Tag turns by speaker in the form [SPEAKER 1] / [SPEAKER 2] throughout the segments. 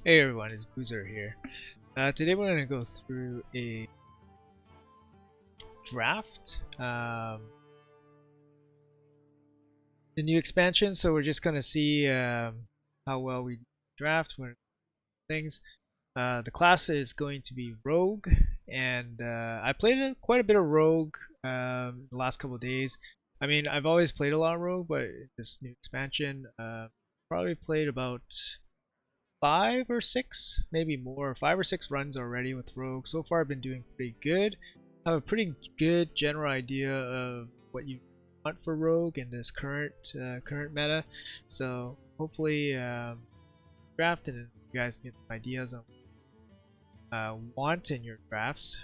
[SPEAKER 1] Hey everyone, it's Boozor here. Today we're going to go through a draft, the new expansion. So we're just going to see how well we draft, what things. The class is going to be Rogue, and I played quite a bit of Rogue the last couple of days. I mean, I've always played a lot of Rogue, but this new expansion, probably played about 5 or 6, maybe more, 5 or 6 runs already with Rogue. So far I've been doing pretty good. I have a pretty good general idea of what you want for Rogue in this current meta. So hopefully draft and you guys get some ideas on want in your drafts,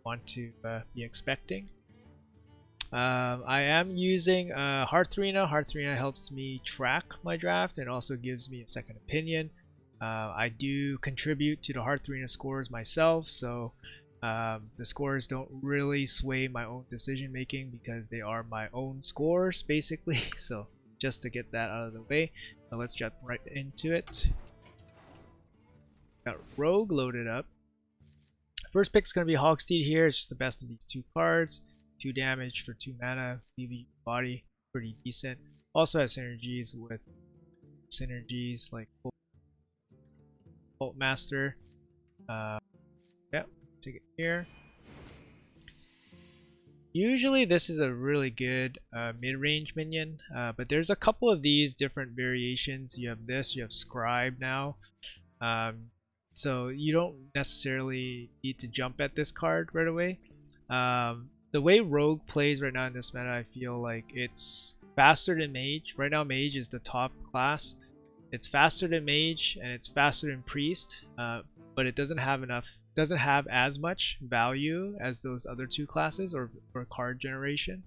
[SPEAKER 1] want to be expecting. I am using Hearthstone. Hearthstone helps me track my draft and also gives me a second opinion. I do contribute to the Hearthstone scores myself, so the scores don't really sway my own decision making because they are my own scores basically. So just to get that out of the way, let's jump right into it. Got Rogue loaded up. First pick is going to be Hogsteed here. It's just the best of these two cards. 2 damage for 2 mana, leave body, pretty decent. Also has synergies with synergies like Bolt Master. Yeah, take it here. Usually this is a really good mid-range minion, but there's a couple of these different variations. You have this, you have Scribe now. So you don't necessarily need to jump at this card right away. The way Rogue plays right now in this meta, I feel like it's faster than Mage. Right now Mage is the top class. It's faster than Mage and it's faster than Priest, but it doesn't have as much value as those other two classes or card generation.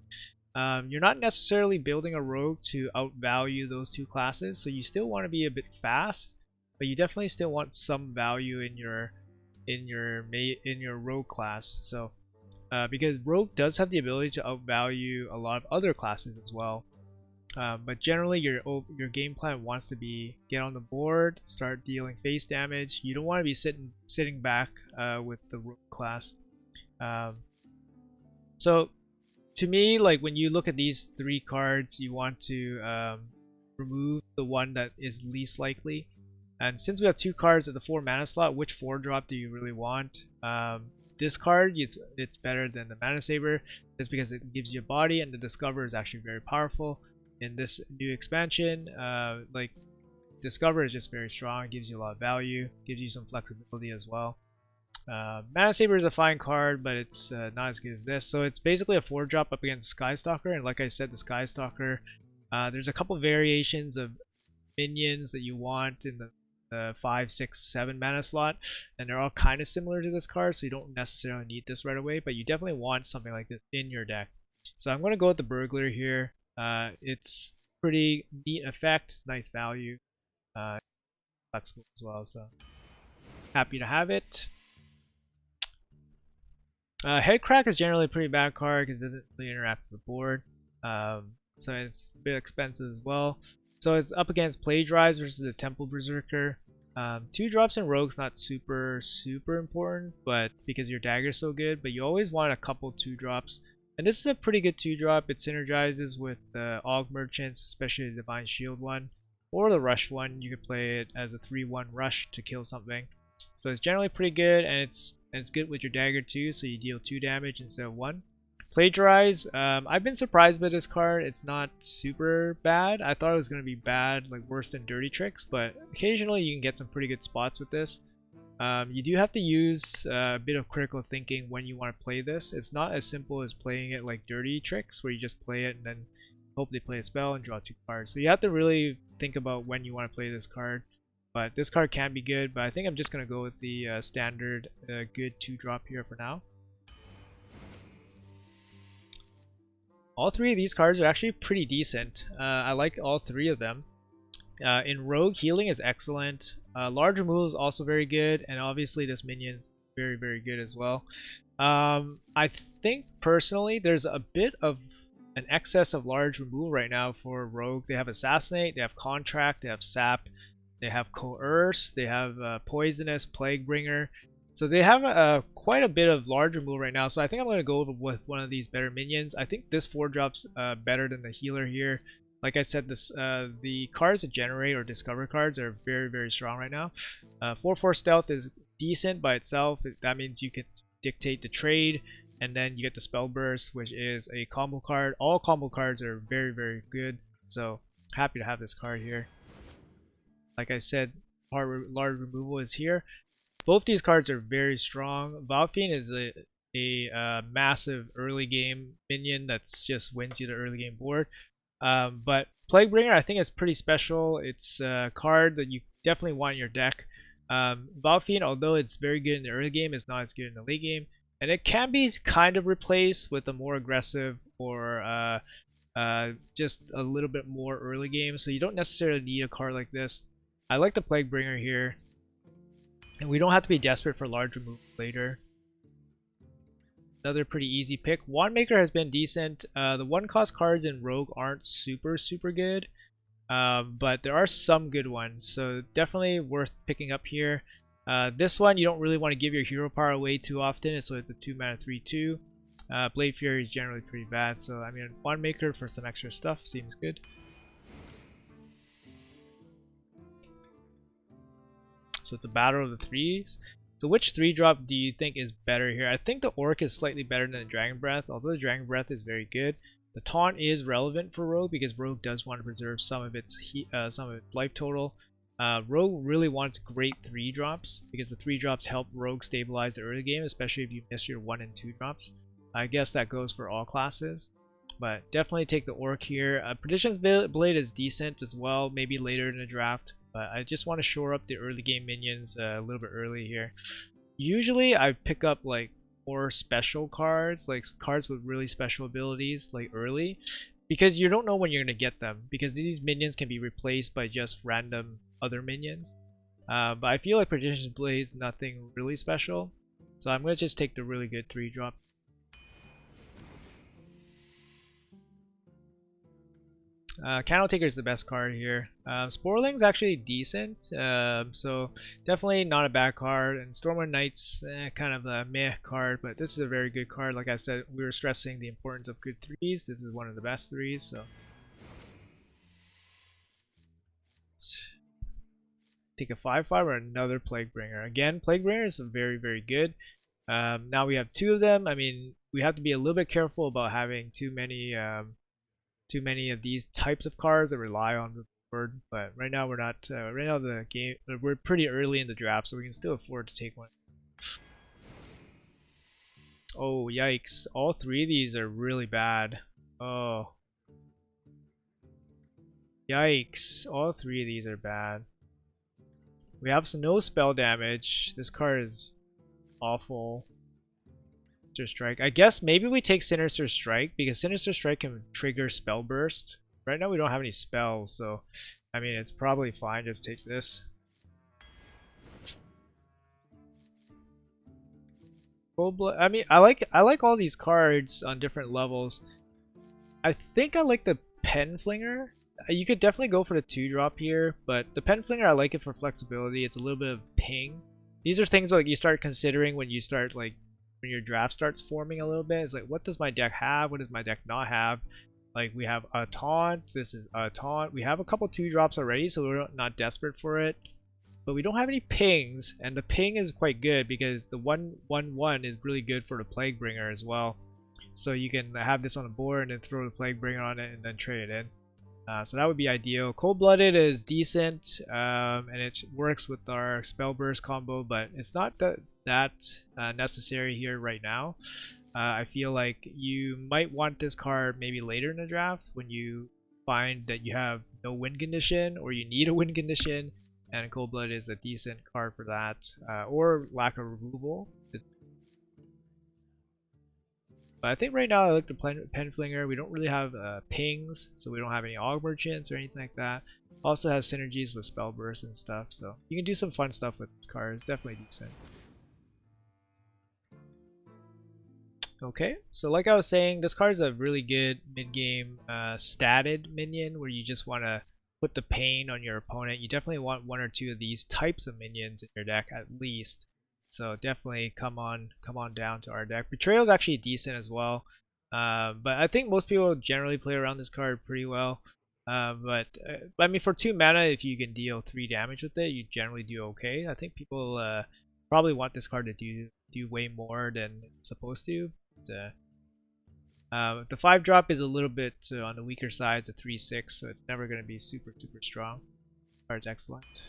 [SPEAKER 1] You're not necessarily building a Rogue to outvalue those two classes, so you still want to be a bit fast, but you definitely still want some value in your Rogue class. So because Rogue does have the ability to outvalue a lot of other classes as well. But generally your game plan wants to be get on the board, start dealing face damage. You don't want to be sitting back with the Rogue class. So to me, like when you look at these 3 cards, you want to remove the one that is least likely. And since we have 2 cards at the 4 mana slot, which 4-drop do you really want? This card, it's better than the Mana Saber just because it gives you a body, and the Discover is actually very powerful. In this new expansion, like Discover is just very strong, gives you a lot of value, gives you some flexibility as well. Mana Saber is a fine card, but it's not as good as this. So it's basically a 4-drop up against Skystalker, and like I said, the Skystalker, there's a couple variations of minions that you want in the 5, 6, 7 mana slot, and they're all kind of similar to this card, so you don't necessarily need this right away, but you definitely want something like this in your deck. So I'm going to go with the Burglar here. It's pretty neat effect, it's nice value, flexible as well, so happy to have it. Headcrack is generally a pretty bad card because it doesn't really interact with the board, so it's a bit expensive as well. So it's up against Plagiarize versus the Temple Berserker. 2 drops in Rogue's not super important, but because your dagger's so good, but you always want a couple 2 drops. And this is a pretty good 2-drop. It synergizes with the Aug Merchants, especially the Divine Shield one, or the Rush one. You could play it as a 3/1 rush to kill something. So it's generally pretty good, and it's good with your dagger too, so you deal 2 damage instead of 1. Plagiarize, I've been surprised by this card. It's not super bad. I thought it was going to be bad, like worse than Dirty Tricks, but occasionally you can get some pretty good spots with this. You do have to use a bit of critical thinking when you want to play this. It's not as simple as playing it like Dirty Tricks, where you just play it and then hope they play a spell and draw 2 cards. So you have to really think about when you want to play this card. But this card can be good, but I think I'm just going to go with the standard good 2-drop here for now. All 3 of these cards are actually pretty decent. I like all 3 of them. In Rogue, healing is excellent. Large removal is also very good, and obviously this minion is very good as well. I think personally there's a bit of an excess of large removal right now for Rogue. They have Assassinate, they have Contract, they have Sap. they have Coerce, they have Poisonous, Plaguebringer. So they have quite a bit of large removal right now. So I think I'm going to go with one of these better minions. I think this 4-drop's better than the healer here. Like I said, the cards that generate or discover cards are very, very strong right now. 4/4 stealth is decent by itself. That means you can dictate the trade, and then you get the spell burst, which is a combo card. All combo cards are very, very good. So happy to have this card here. Like I said, large removal is here. Both these cards are very strong. Valfiend is a massive early game minion that just wins you the early game board. But Plaguebringer I think is pretty special. It's a card that you definitely want in your deck. Valfiend, although it's very good in the early game, is not as good in the late game. And it can be kind of replaced with a more aggressive or just a little bit more early game. So you don't necessarily need a card like this. I like the Plaguebringer here. And we don't have to be desperate for large removal later. Another pretty easy pick. Wandmaker has been decent. The 1-cost cards in Rogue aren't super good. But there are some good ones. So definitely worth picking up here. This one you don't really want to give your hero power away too often. So it's a 2-mana 3/2. Blade Fury is generally pretty bad. So I mean, Wandmaker for some extra stuff seems good. So it's a battle of the threes. So which 3-drop do you think is better here? I think the Orc is slightly better than the Dragon Breath, although the Dragon Breath is very good. The Taunt is relevant for Rogue because Rogue does want to preserve some of its life total. Rogue really wants great 3-drops because the 3-drops help Rogue stabilize the early game, especially if you miss your 1 and 2 drops. I guess that goes for all classes, but definitely take the Orc here. Perdition's Blade is decent as well, maybe later in the draft. But I just want to shore up the early game minions a little bit early here. Usually I pick up like more special cards, like cards with really special abilities like early, because you don't know when you're going to get them, because these minions can be replaced by just random other minions. But I feel like Perdition's Blade is nothing really special, so I'm going to just take the really good 3-drop. Candle Taker is the best card here. Sporeling's actually decent, so definitely not a bad card. And Stormwind Knight's kind of a meh card, but this is a very good card. Like I said, we were stressing the importance of good 3s. This is one of the best 3s. So take a 5/5 or another Plaguebringer. Again, Plaguebringer is very good. Now we have 2 of them. I mean, we have to be a little bit careful about having too many of these types of cards that rely on the board, but right now we're not. Right now we're pretty early in the draft, so we can still afford to take one. Oh yikes! All 3 of these are really bad. Oh yikes! All 3 of these are bad. We have no spell damage. This card is awful. Sinister Strike. I guess maybe we take Sinister Strike because Sinister Strike can trigger Spell Burst. Right now we don't have any spells, so I mean it's probably fine. Just take this. Cold Blood. I mean I like all these cards on different levels. I think I like the Pen Flinger. You could definitely go for the 2-drop here, but the Pen Flinger I like it for flexibility. It's a little bit of ping. These are things like you start considering when you start like when your draft starts forming a little bit. It's like, what does my deck have? What does my deck not have? Like we have a taunt. This is a taunt. We have a couple 2-drops already, so we're not desperate for it. But we don't have any pings, and the ping is quite good because the 1/1/1 is really good for the Plaguebringer as well. So you can have this on the board and then throw the Plaguebringer on it and then trade it in. So that would be ideal. Cold-Blooded is decent, and it works with our Spell Burst combo, but it's not that necessary here right now. I feel like you might want this card maybe later in the draft when you find that you have no win condition or you need a win condition, and Cold-Blooded is a decent card for that, or lack of removal. But I think right now I like the Pen Flinger. We don't really have pings, so we don't have any Aug Merchants or anything like that. Also has synergies with Spell Burst and stuff, so you can do some fun stuff with this card. It's definitely decent. Okay, so like I was saying, this card is a really good mid-game statted minion where you just want to put the pain on your opponent, you definitely want one or two of these types of minions in your deck at least. So definitely come on down to our deck. Betrayal is actually decent as well, but I think most people generally play around this card pretty well. I mean, for 2 mana, if you can deal 3 damage with it, you generally do okay. I think people probably want this card to do way more than it's supposed to. But, the 5-drop is a little bit on the weaker side. It's a 3/6, so it's never going to be super strong. Card's excellent.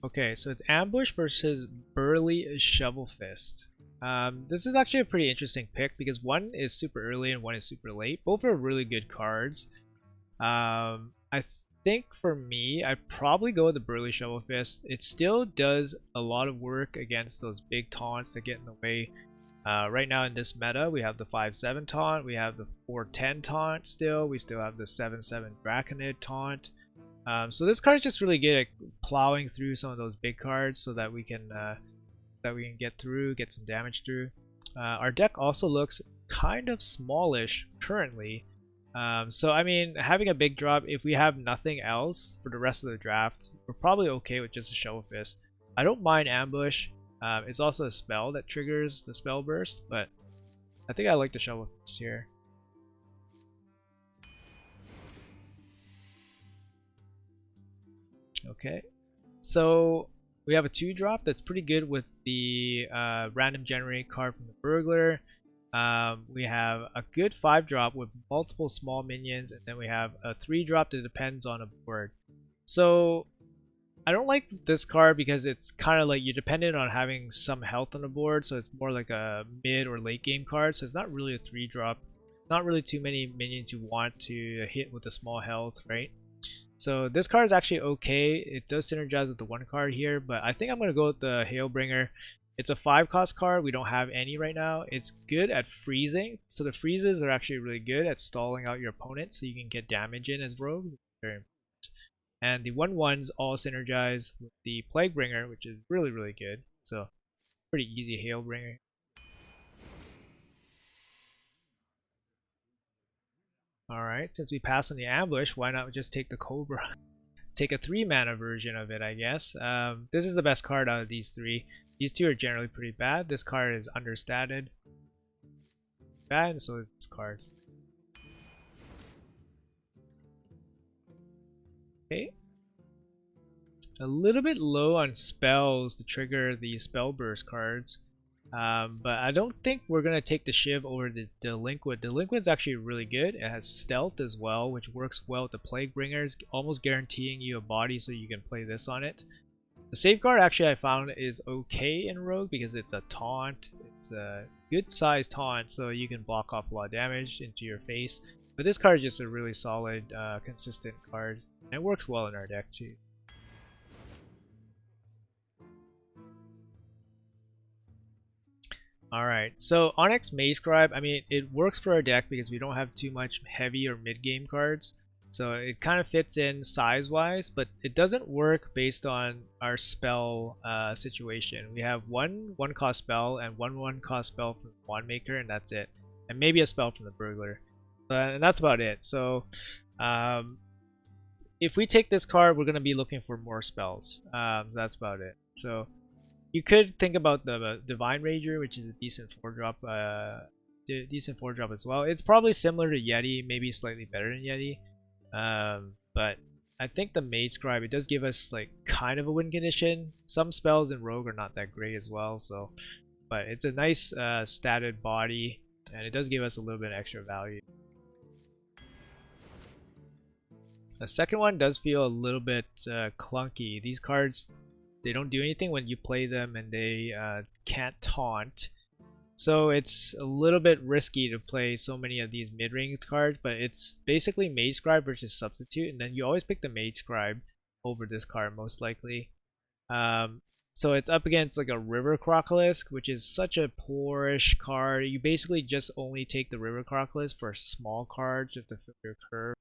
[SPEAKER 1] Okay, so it's Ambush versus Burly Shovelfist. This is actually a pretty interesting pick because one is super early and one is super late. Both are really good cards. I think for me, I'd probably go with the Burly Shovelfist. It still does a lot of work against those big taunts that get in the way. Right now in this meta, we have the 5/7 taunt, we have the 4/10 taunt still, we still have the 7/7 Draconid taunt. So this card is just really good at plowing through some of those big cards so that we can get some damage through. Our deck also looks kind of smallish currently. So I mean, having a big drop, if we have nothing else for the rest of the draft, we're probably okay with just a Shovel Fist. I don't mind Ambush. It's also a spell that triggers the spell burst, but I think I like the Shovel Fist here. Okay, so we have a 2-drop that's pretty good with the random generate card from the Burglar. We have a good 5-drop with multiple small minions, and then we have a 3-drop that depends on a board. So I don't like this card because it's kind of like you're dependent on having some health on the board, so it's more like a mid or late game card, so it's not really a 3-drop. Not really too many minions you want to hit with a small health, right? So this card is actually okay. It does synergize with the 1 card here, but I think I'm going to go with the Hailbringer. It's a 5-cost card. We don't have any right now. It's good at freezing. So the freezes are actually really good at stalling out your opponent so you can get damage in as rogue. Very important. And the 1/1s all synergize with the Plaguebringer, which is really good. So pretty easy Hailbringer. Alright, since we passed on the Ambush, why not just take the Cobra? Take a 3-mana version of it, I guess. This is the best card out of these 3. These 2 are generally pretty bad. This card is understated. Bad, and so is this card. Okay. A little bit low on spells to trigger the spell burst cards. But I don't think we're going to take the Shiv over the Delinquent. Delinquent's actually really good. It has stealth as well, which works well with the Plaguebringers, almost guaranteeing you a body so you can play this on it. The Safeguard actually I found is okay in Rogue because it's a taunt. It's a good sized taunt, so you can block off a lot of damage into your face. But this card is just a really solid, consistent card, and it works well in our deck too. Alright, so Onyx Magescribe, I mean, it works for our deck because we don't have too much heavy or mid-game cards. So it kind of fits in size-wise, but it doesn't work based on our spell situation. We have one 1-cost spell and one 1-cost spell from the Wandmaker, and that's it. And maybe a spell from the Burglar. And that's about it. So if we take this card, we're going to be looking for more spells. That's about it. So you could think about the Divine Rager, which is a decent 4-drop, as well. It's probably similar to Yeti, maybe slightly better than Yeti. But I think the Magescribe, it does give us like kind of a win condition. Some spells in Rogue are not that great as well, so but it's a nice statted body, and it does give us a little bit of extra value. The second one does feel a little bit clunky. These cards, they don't do anything when you play them, and they can't taunt. So it's a little bit risky to play so many of these mid-range cards, but it's basically Magescribe versus Substitute, and then you always pick the Magescribe over this card most likely. So it's up against like a River Crocolisk, which is such a poorish card. You basically just only take the River Crocolisk for small cards just to fill your curve.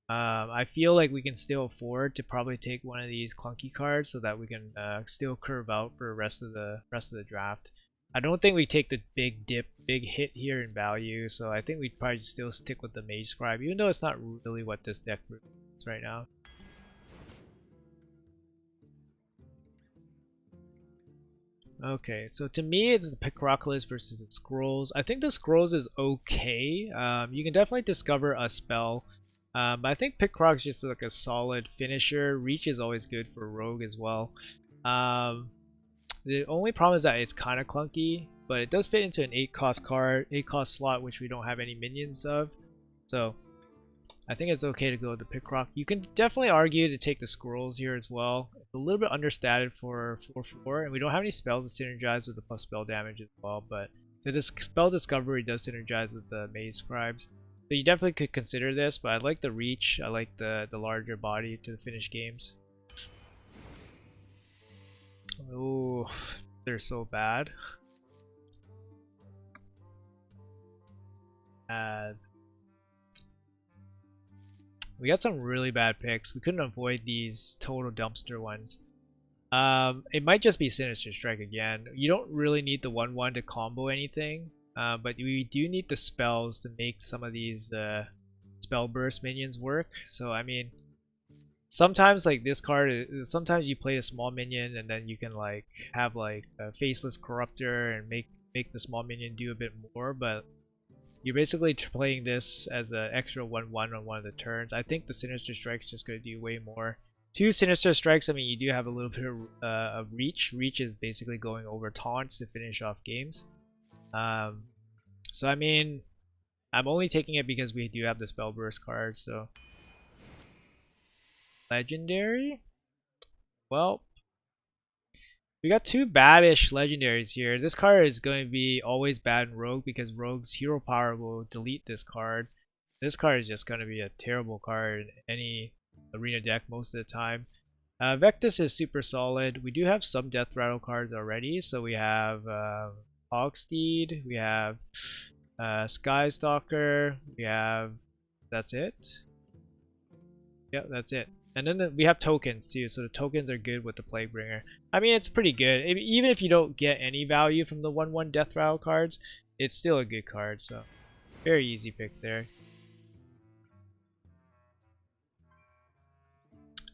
[SPEAKER 1] I feel like we can still afford to probably take one of these clunky cards so that we can still curve out for the rest of the draft. I don't think we take the big hit here in value, so I think we'd probably still stick with the Mage Scribe, even though it's not really what this deck is right now. Okay, so to me it's the Picroculus versus the Scrolls. I think the Scrolls is okay. You can definitely discover a spell, but I think Picroc is just like a solid finisher. Reach is always good for Rogue as well. The only problem is that it's kind of clunky, but it does fit into an 8 cost card, 8 cost slot, which we don't have any minions of. So I think it's okay to go with the Picroc. You can definitely argue to take the Squirrels here as well. It's a little bit understated for 4/4, and we don't have any spells to synergize with the plus spell damage as well, but the spell discovery does synergize with the Maze Scribes. So you definitely could consider this, but I like the reach, I like the larger body to finish games. Oh, they're so bad. We got some really bad picks. We couldn't avoid these total dumpster ones. It might just be Sinister Strike again. You don't really need the 1/1 to combo anything, but we do need the spells to make some of these spell burst minions work. So I mean, sometimes like this card, sometimes you play a small minion and then you can like have like a Faceless Corruptor and make the small minion do a bit more, but you're basically playing this as an extra 1/1 on one of the turns. I think the Sinister Strike's just going to do way more. 2 Sinister Strikes, I mean, you do have a little bit of reach. Reach is basically going over taunts to finish off games. So I mean, I'm only taking it because we do have the Spell Burst card, so. Legendary? Well, we got 2 badish legendaries here. This card is going to be always bad in Rogue because Rogue's hero power will delete this card. This card is just going to be a terrible card in any arena deck most of the time. Vectus is super solid. We do have some Death Rattle cards already. So we have Hogsteed, we have Skystalker, we have... that's it? Yep, that's it. And then we have tokens too, so the tokens are good with the Plaguebringer. I mean, it's pretty good. Even if you don't get any value from the 1/1 Death Rattle cards, it's still a good card, so very easy pick there.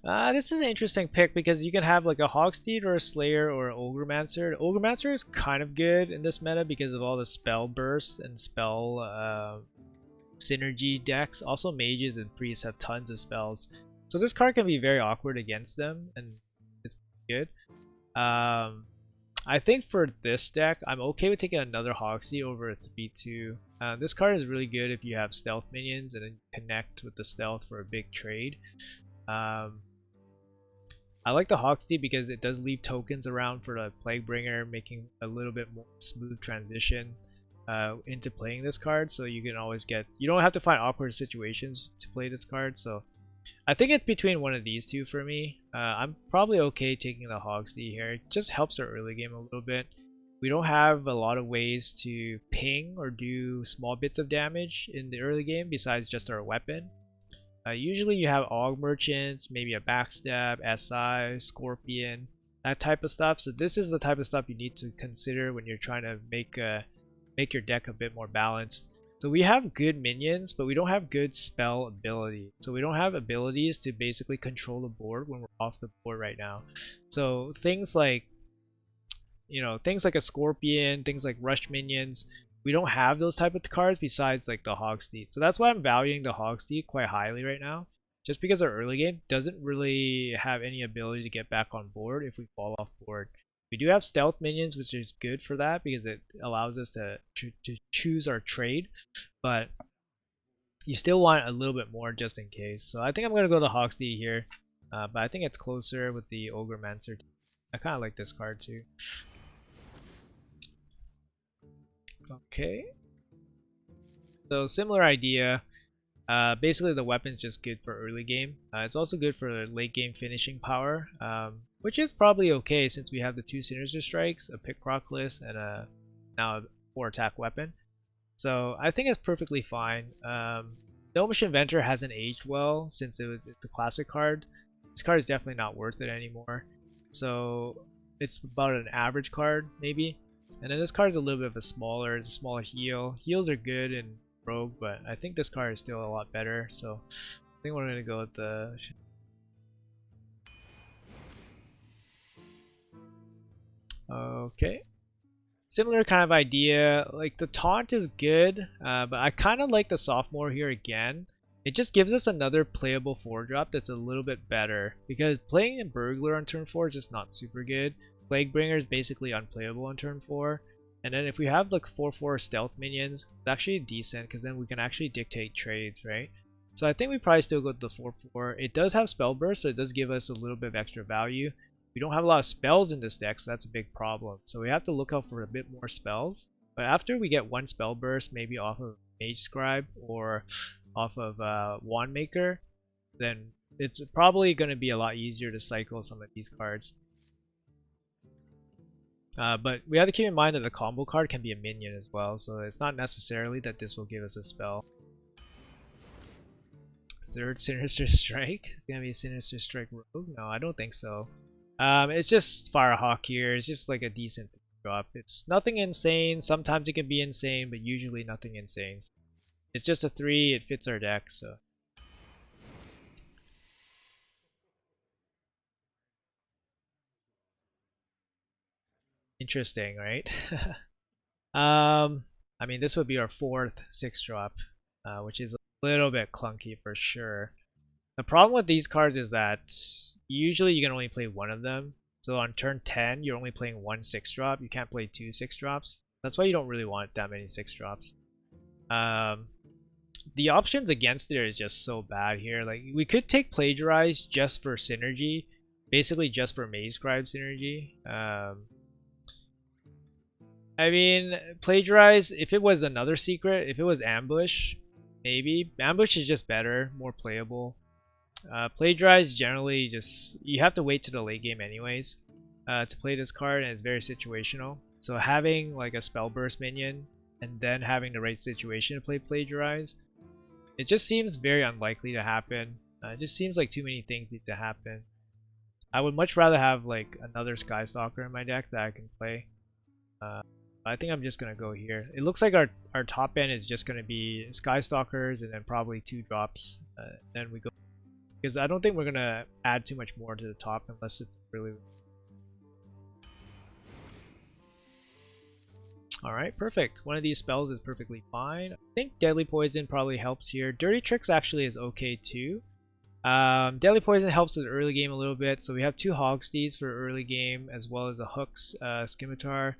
[SPEAKER 1] This is an interesting pick because you can have like a Hogsteed or a Slayer or an Ogremancer. The Ogremancer is kind of good in this meta because of all the spell bursts and spell synergy decks. Also, mages and priests have tons of spells. So this card can be very awkward against them, and it's good. I think for this deck, I'm okay with taking another Hogsey over a 3/2. This card is really good if you have stealth minions and then connect with the stealth for a big trade. I like the Hogsey because it does leave tokens around for the Plaguebringer, making a little bit more smooth transition into playing this card. So you can always you don't have to find awkward situations to play this card. So I think it's between one of these two for me. I'm probably okay taking the Hogsey here. It just helps our early game a little bit. We don't have a lot of ways to ping or do small bits of damage in the early game besides just our weapon. Usually you have Aug Merchants, maybe a Backstab, SI, Scorpion, that type of stuff. So this is the type of stuff you need to consider when you're trying to make your deck a bit more balanced. So we have good minions, but we don't have good spell ability. So we don't have abilities to basically control the board when we're off the board right now. So things like, things like a Scorpion, things like Rush minions, we don't have those type of cards besides like the Hogsteed. So that's why I'm valuing the Hogsteed quite highly right now. Just because our early game doesn't really have any ability to get back on board if we fall off board. We do have stealth minions, which is good for that because it allows us to choose our trade, but you still want a little bit more just in case. So I think I'm going to go to Hogsteed here, but I think it's closer with the Ogremancer. I kind of like this card too. Okay. So similar idea. Basically the weapon's just good for early game. It's also good for late game finishing power, which is probably okay since we have the 2 Sinister Strikes, a Picroculus, and now a 4 attack weapon. So I think it's perfectly fine. Gnomish Inventor hasn't aged well since it's a classic card. This card is definitely not worth it anymore. So it's about an average card maybe. And then this card is a little bit of a smaller, it's a smaller heal. Heals are good in Rogue, but I think this card is still a lot better. So I think we're gonna go with the. Okay. Similar kind of idea. Like the taunt is good, but I kind of like the sophomore here again. It just gives us another playable 4-drop that's a little bit better, because playing in Burglar on turn 4 is just not super good. Plaguebringer is basically unplayable on turn 4. And then if we have like 4/4 stealth minions, it's actually decent because then we can actually dictate trades, right? So I think we probably still go with the 4/4. It does have spell burst, so it does give us a little bit of extra value. We don't have a lot of spells in this deck, so that's a big problem. So we have to look out for a bit more spells. But after we get one spell burst, maybe off of Mage Scribe or off of Wand Maker, then it's probably going to be a lot easier to cycle some of these cards. But we have to keep in mind that the combo card can be a minion as well, so it's not necessarily that this will give us a spell. Third Sinister Strike? It's going to be Sinister Strike Rogue? No, I don't think so. It's just Firehawk here. It's just like a decent drop. It's nothing insane. Sometimes it can be insane, but usually nothing insane. It's just a 3. It fits our deck, so. Interesting, right? I mean, this would be our 4th 6-drop, which is a little bit clunky for sure. The problem with these cards is that usually you can only play one of them. So on turn 10, you're only playing one 6-drop. You can't play 2 6-drops. That's why you don't really want that many 6-drops. The options against it are just so bad here. Like, we could take Plagiarize just for synergy. Basically just for Maze Scribe synergy. I mean, Plagiarize, if it was another secret, if it was Ambush, maybe. Ambush is just better, more playable. Plagiarize generally just, you have to wait to the late game anyways to play this card, and it's very situational. So having like a spell burst minion and then having the right situation to play Plagiarize, it just seems very unlikely to happen. It just seems like too many things need to happen. I would much rather have like another Skystalker in my deck that I can play. I think I'm just gonna go here. It looks like our top end is just gonna be Skystalkers and then probably 2 drops. Then we go, because I don't think we're gonna add too much more to the top unless it's really. Alright, perfect. One of these spells is perfectly fine. I think Deadly Poison probably helps here. Dirty Tricks actually is okay too. Deadly Poison helps with early game a little bit, so we have 2 Hogsteeds for early game as well as a Hooks Scimitar.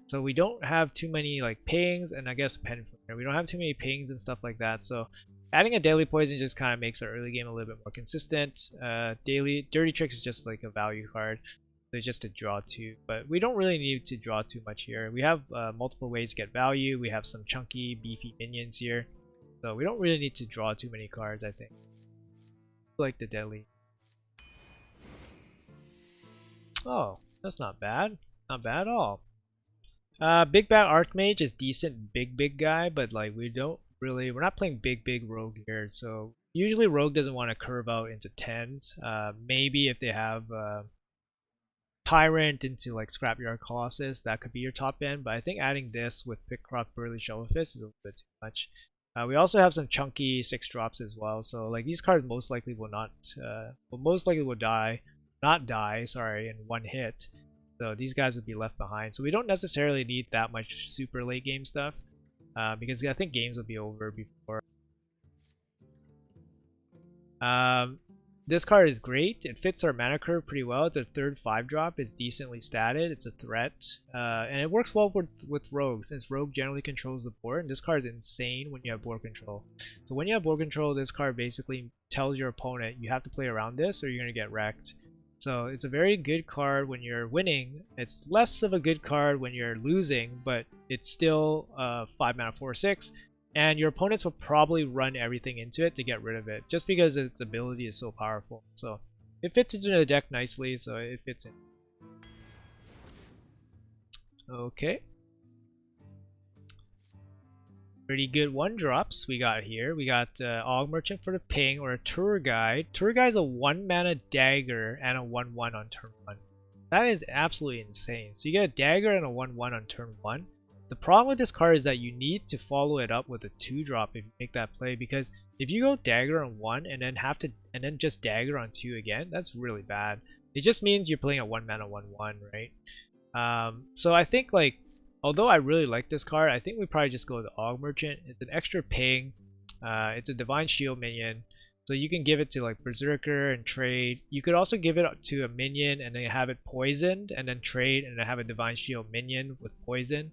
[SPEAKER 1] So we don't have too many like pings, and I guess Pen Flinger. We don't have too many pings and stuff like that, so adding a Deadly Poison just kind of makes our early game a little bit more consistent. Dirty Tricks is just like a value card. It's just a draw 2, but we don't really need to draw too much here. We have multiple ways to get value. We have some chunky, beefy minions here, so we don't really need to draw too many cards, I think. Like the deadly. Oh, that's not bad. Not bad at all. Big Bad Archmage is decent big guy, but like we're not playing big rogue here, so usually rogue doesn't want to curve out into 10s. Maybe if they have Tyrant into like Scrapyard Colossus, that could be your top end, but I think adding this with Pickcroft Burly Shovelfist is a little bit too much. We also have some chunky 6-drops as well, so like these cards most likely will not, not die, sorry, in one hit. So these guys would be left behind. So we don't necessarily need that much super late game stuff, because I think games will be over before. This card is great. It fits our mana curve pretty well. It's a 3rd 5-drop. It's decently statted. It's a threat. And it works well with Rogue, since Rogue generally controls the board. And this card is insane when you have board control. So when you have board control, this card basically tells your opponent you have to play around this or you're going to get wrecked. So it's a very good card when you're winning. It's less of a good card when you're losing, but it's still 5 mana 4/6. And your opponents will probably run everything into it to get rid of it, just because its ability is so powerful. So it fits into the deck nicely, so it fits in. Okay. Pretty good 1-drops we got here. We got Og Merchant for the ping, or a Tour Guide. Tour Guide is a 1 mana dagger and a 1/1 on turn 1. That is absolutely insane. So you get a dagger and a 1/1 on turn 1. The problem with this card is that you need to follow it up with a 2-drop if you make that play, because if you go dagger on 1 and then just dagger on 2 again, that's really bad. It just means you're playing a 1 mana 1/1, right? So I think, like, although I really like this card, I think we probably just go with the Og Merchant. It's an extra ping. It's a Divine Shield minion, so you can give it to like Berserker and trade. You could also give it to a minion and then have it poisoned and then trade and then have a Divine Shield minion with poison.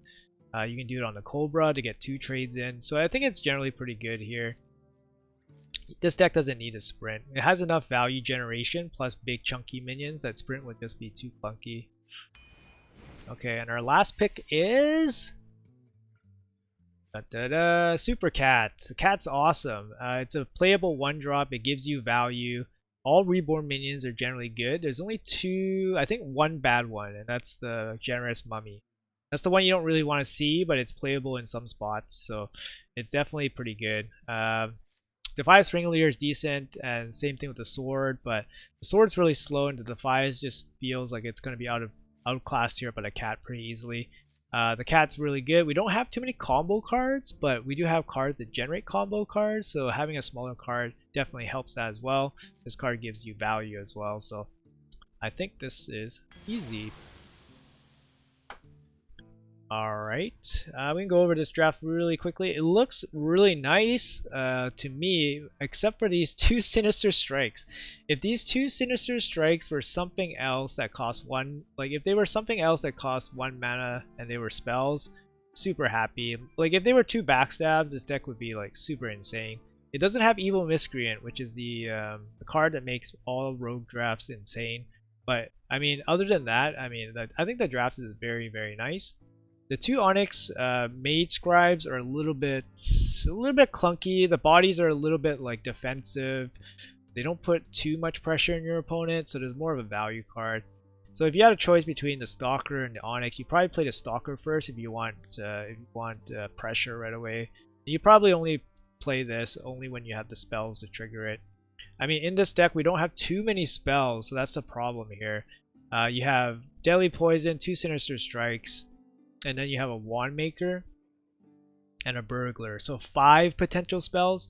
[SPEAKER 1] You can do it on the Cobra to get 2 trades in. So I think it's generally pretty good here. This deck doesn't need a sprint. It has enough value generation plus big chunky minions that sprint would just be too clunky. Okay, and our last pick is Super Cat. The cat's awesome. It's a playable 1-drop. It gives you value. All reborn minions are generally good. There's only 2, I think 1 bad one, and that's the Generous Mummy. That's the one you don't really want to see, but it's playable in some spots, so it's definitely pretty good. Defias Ringleader is decent, and same thing with the sword, but the sword's really slow, and the Defias just feels like it's going to be outclassed here by the cat pretty easily. The cat's really good. We don't have too many combo cards, but we do have cards that generate combo cards, so having a smaller card definitely helps that as well. This card gives you value as well, so I think this is easy. Alright, we can go over this draft really quickly. It looks really nice to me, except for these 2 Sinister Strikes. If these 2 Sinister Strikes were something else that cost 1, like if they were something else that cost 1 mana and they were spells, super happy. Like if they were 2 Backstabs, this deck would be like super insane. It doesn't have Evil Miscreant, which is the card that makes all rogue drafts insane. But I mean, other than that, I mean, I think the draft is very, very nice. The 2 Onyx Mage Scribes are a little bit clunky. The bodies are a little bit like defensive. They don't put too much pressure on your opponent, so there's more of a value card. So if you had a choice between the Stalker and the Onyx, you probably play the Stalker first if you want pressure right away. You probably only play this only when you have the spells to trigger it. I mean, in this deck we don't have too many spells, so that's the problem here. You have Deadly Poison, 2 Sinister Strikes, and then you have a Wand Maker and a Burglar, so 5 potential spells,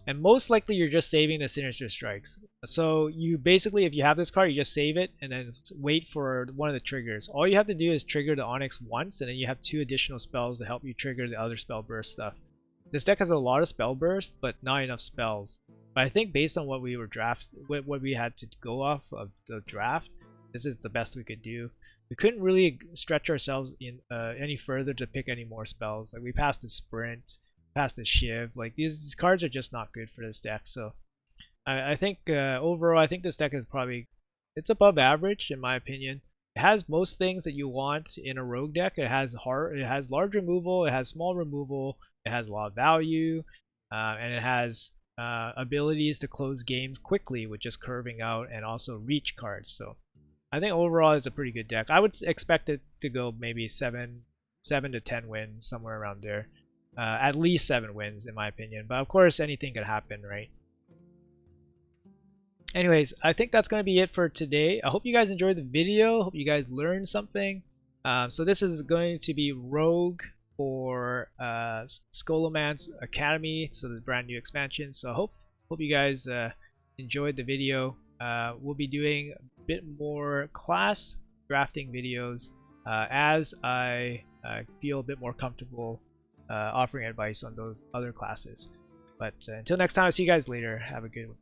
[SPEAKER 1] and most likely you're just saving the Sinister Strikes. So you basically, if you have this card, you just save it and then wait for one of the triggers. All you have to do is trigger the Onyx once, and then you have 2 additional spells to help you trigger the other spell burst stuff. This deck has a lot of spell burst, but not enough spells. But I think based on what we had to go off of the draft, this is the best we could do. We couldn't really stretch ourselves in any further to pick any more spells. Like we passed the Sprint, passed the Shiv. Like these cards are just not good for this deck. So I think overall, I think this deck is it's above average in my opinion. It has most things that you want in a rogue deck. It has large removal, it has small removal, it has a lot of value, and it has abilities to close games quickly with just curving out and also reach cards. So I think overall it's a pretty good deck. I would expect it to go maybe 7 to 10 wins, somewhere around there. At least 7 wins in my opinion, but of course anything could happen, right? Anyways, I think that's going to be it for today. I hope you guys enjoyed the video. Hope you guys learned something. So this is going to be Rogue for Scholomance Academy, so the brand new expansion. So I hope you guys enjoyed the video. We'll be doing a bit more class drafting videos as I feel a bit more comfortable offering advice on those other classes. But until next time, I'll see you guys later. Have a good one.